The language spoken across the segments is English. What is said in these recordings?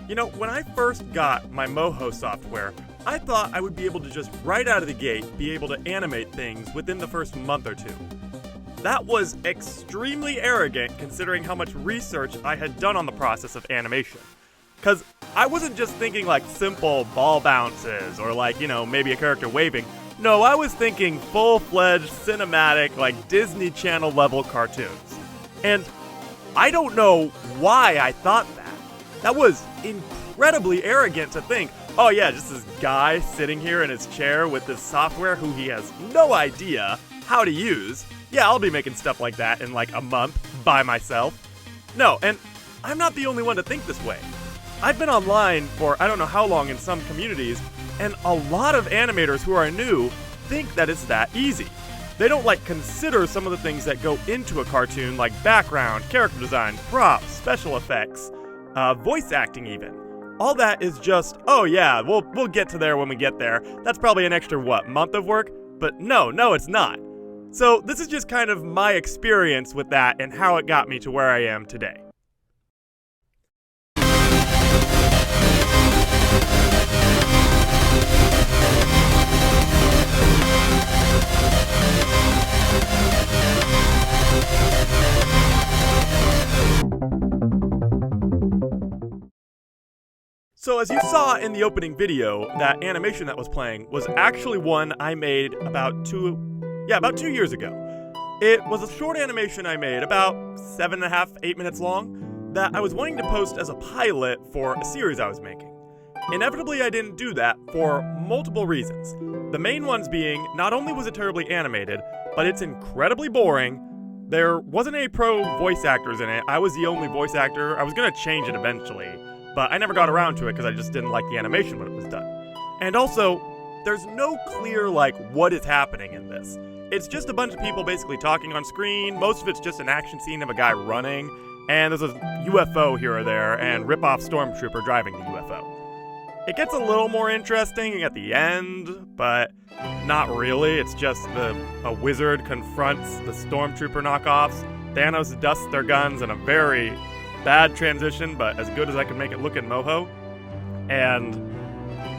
You know, when I first got my Moho software, I thought I would be able to just right out of the gate be able to animate things within the first month or two. That was extremely arrogant considering how much research I had done on the process of animation. Because I wasn't just thinking like simple ball bounces or like, maybe a character waving. No, I was thinking full-fledged cinematic, like Disney Channel level cartoons. And I don't know why I thought that. That was incredibly arrogant to think, oh yeah, just this guy sitting here in his chair with this software who he has no idea how to use. Yeah, I'll be making stuff like that in like a month by myself. No, and I'm not the only one to think this way. I've been online for I don't know how long in some communities, and a lot of animators who are new think that it's that easy. They don't consider some of the things that go into a cartoon like background, character design, props, special effects, voice acting even. All that is just, oh yeah, we'll get to there when we get there. That's probably an extra, month of work? But no, it's not. So this is just kind of my experience with that and how it got me to where I am today. So as you saw in the opening video, that animation that was playing was actually one I made about 2 years ago. It was a short animation I made, about 7.5, 8 minutes long, that I was wanting to post as a pilot for a series I was making. Inevitably, I didn't do that for multiple reasons. The main ones being, not only was it terribly animated, but it's incredibly boring. There wasn't any pro voice actors in it. I was the only voice actor. I was gonna change it eventually, but I never got around to it because I just didn't like the animation when it was done. And also, there's no clear, what is happening in this. It's just a bunch of people basically talking on screen. Most of it's just an action scene of a guy running, and there's a UFO here or there, and rip-off stormtrooper driving the UFO. It gets a little more interesting at the end, but not really. It's just a wizard confronts the stormtrooper knockoffs. Thanos dusts their guns in a very bad transition, but as good as I could make it look in Moho. And,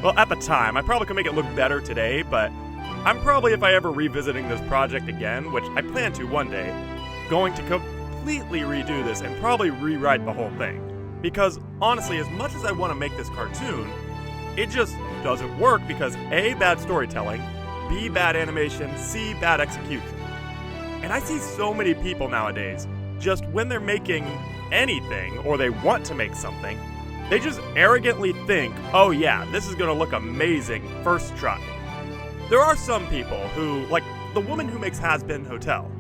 well, at the time, I probably could make it look better today, but I'm probably, if I ever revisiting this project again, which I plan to one day, going to completely redo this and probably rewrite the whole thing. Because, honestly, as much as I want to make this cartoon, it just doesn't work because A, bad storytelling, B, bad animation, C, bad execution. And I see so many people nowadays, just when they're making anything, or they want to make something, they just arrogantly think, oh yeah, this is gonna look amazing first try. There are some people who, like the woman who makes Has Been Hotel,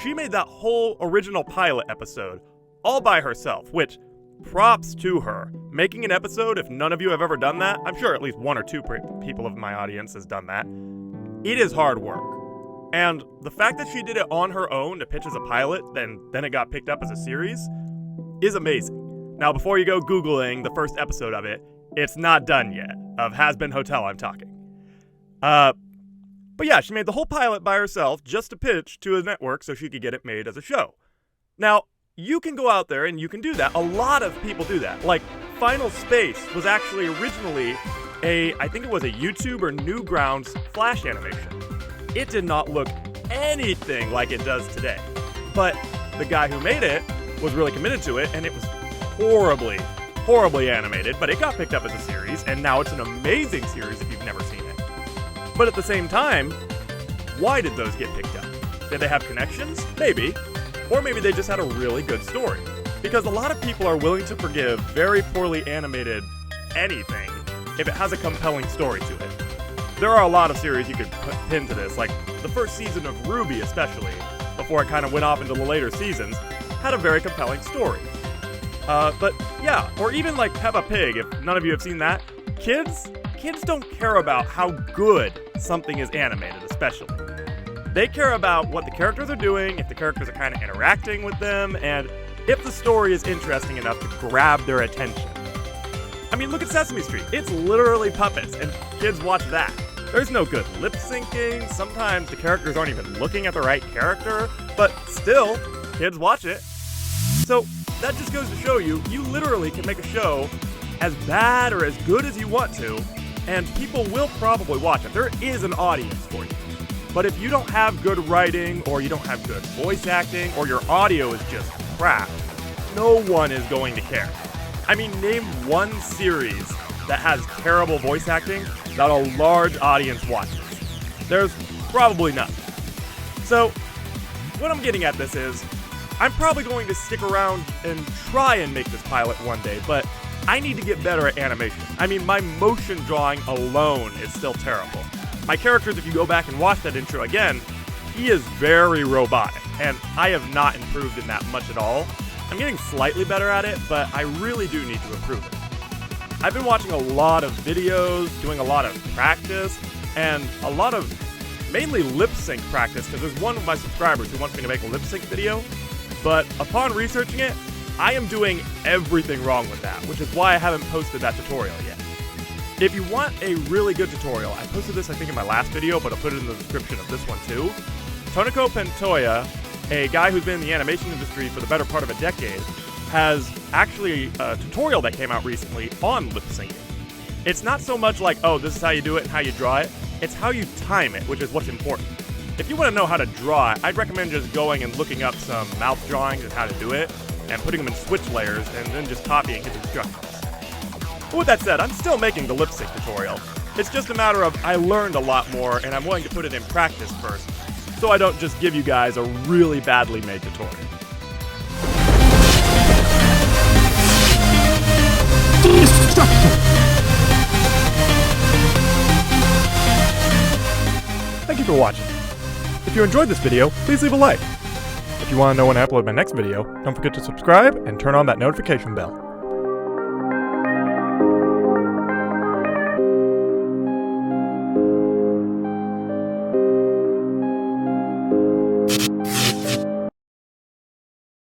she made that whole original pilot episode all by herself, which, props to her. Making an episode, if none of you have ever done that, I'm sure at least one or two people of my audience has done that, it is hard work. And the fact that she did it on her own to pitch as a pilot, then it got picked up as a series, is amazing. Now, before you go Googling the first episode of it, it's not done yet. Of Has Been Hotel, I'm talking. But yeah, she made the whole pilot by herself just to pitch to a network so she could get it made as a show. Now, you can go out there and you can do that. A lot of people do that. Like, Final Space was actually originally I think it was a YouTube or Newgrounds Flash animation. It did not look anything like it does today. But the guy who made it was really committed to it, and it was horribly animated, but it got picked up as a series, and now it's an amazing series if you've never seen it. But at the same time, why did those get picked up? Did they have connections? Maybe. Or maybe they just had a really good story. Because a lot of people are willing to forgive very poorly animated anything if it has a compelling story to it. There are a lot of series you could pin to this, like the first season of Ruby especially, before it kind of went off into the later seasons, had a very compelling story. But yeah, or even like Peppa Pig, if none of you have seen that, kids don't care about how good something is animated, especially. They care about what the characters are doing, if the characters are kind of interacting with them, and if the story is interesting enough to grab their attention. I mean, look at Sesame Street. It's literally puppets, and kids watch that. There's no good lip syncing. Sometimes the characters aren't even looking at the right character, but still, kids watch it. So that just goes to show you, you literally can make a show as bad or as good as you want to, and people will probably watch it. There is an audience for you. But if you don't have good writing, or you don't have good voice acting, or your audio is just crap, no one is going to care. I mean, name one series that has terrible voice acting that a large audience watches. There's probably none. So, what I'm getting at this is, I'm probably going to stick around and try and make this pilot one day, but I need to get better at animation. I mean, my motion drawing alone is still terrible. My characters, if you go back and watch that intro again, he is very robotic, and I have not improved in that much at all. I'm getting slightly better at it, but I really do need to improve it. I've been watching a lot of videos, doing a lot of practice, and a lot of mainly lip sync practice, because there's one of my subscribers who wants me to make a lip sync video, but upon researching it, I am doing everything wrong with that, which is why I haven't posted that tutorial yet. If you want a really good tutorial, I posted this I think in my last video, but I'll put it in the description of this one too. Toniko Pantoja, a guy who's been in the animation industry for the better part of a decade, has actually a tutorial that came out recently on lip syncing. It's not so much like, oh, this is how you do it and how you draw it, it's how you time it, which is what's important. If you want to know how to draw it, I'd recommend just going and looking up some mouth drawings and how to do it, and putting them in switch layers, and then just copying his instructions. But with that said, I'm still making the lip sync tutorial. It's just a matter of I learned a lot more, and I'm willing to put it in practice first, so I don't just give you guys a really badly made tutorial. Thank you for watching. If you enjoyed this video, please leave a like. If you want to know when I upload my next video, don't forget to subscribe and turn on that notification bell.